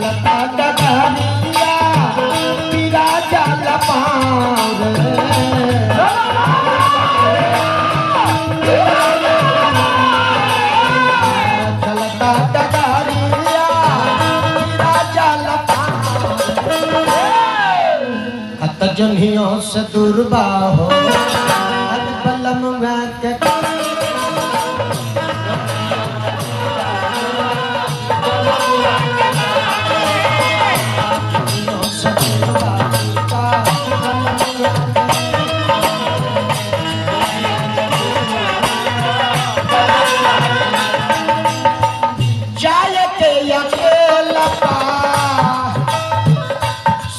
चलता डगरिया पीरा जल पार चलता डगरिया पीरा जल पार अत जन्हियों से दुर्बा हो बलम के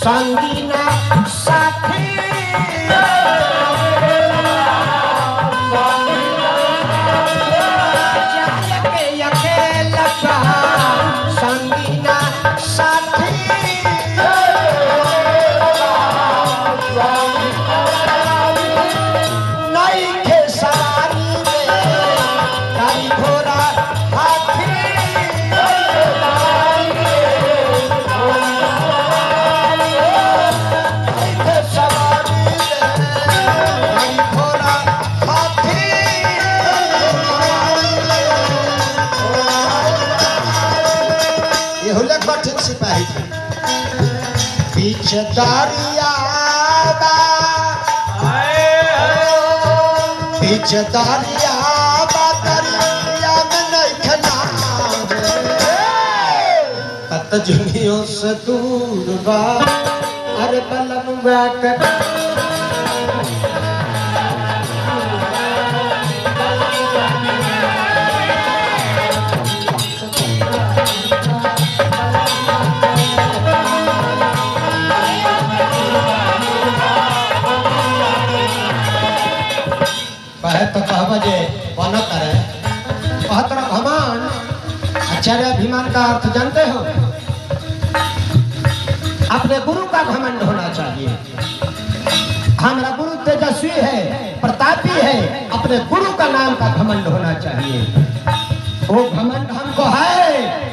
संगीना साथी संगीना साथी नई खेसारी में गाड़ी घोड़ा हाथी कठिन सिपाही थे बीच दरिया दरिया में नहीं खना तत जुनियों से दूर बा अरे बलम के तो कहबजे बन करे कहतर घमंड आचार्य अभिमान का अर्थ जानते हो अपने गुरु का घमंड होना चाहिए हमारा गुरु तेजस्वी है प्रतापी है अपने गुरु का नाम का घमंड होना चाहिए वो घमंड हमको है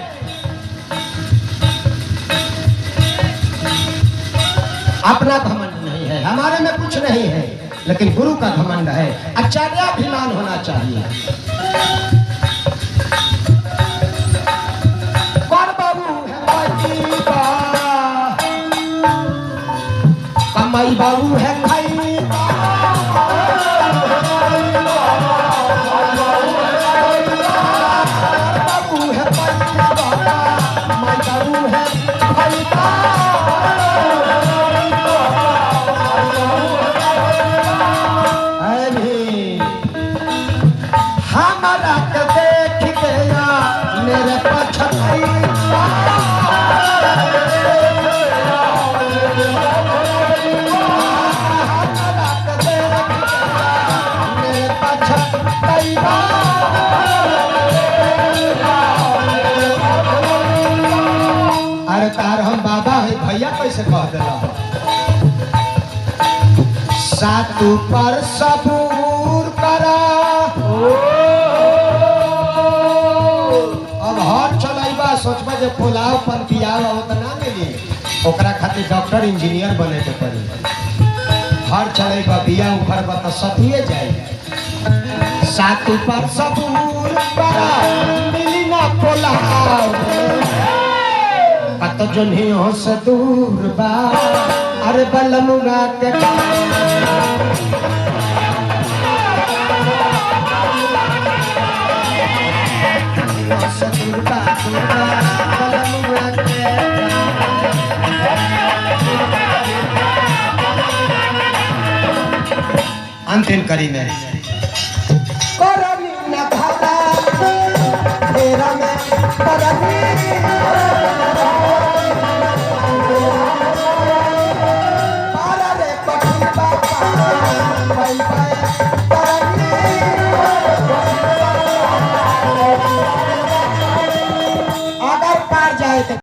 अपना घमंड नहीं है हमारे में कुछ नहीं है लेकिन गुरु का घमंड है आचार्याभिमान होना चाहिए कौन बाबू है कमाई बाबू है अरे तार हम बाबा है भैया कैसे कह दिला सातु पर सबूर करा अब हर चलाइबा सोचबा जे फुलाव पर पियाव उतना मिली ओकरा खातिर डॉक्टर इंजीनियर बने के पड़ी हर चलाइबा बिया ऊपर बा तो सतुए जाए सातु पर सबूर करा मिली ना फुलाव अत जुनियों से दूर बा अरे बलमुगा के अंतिम करी में तेरा में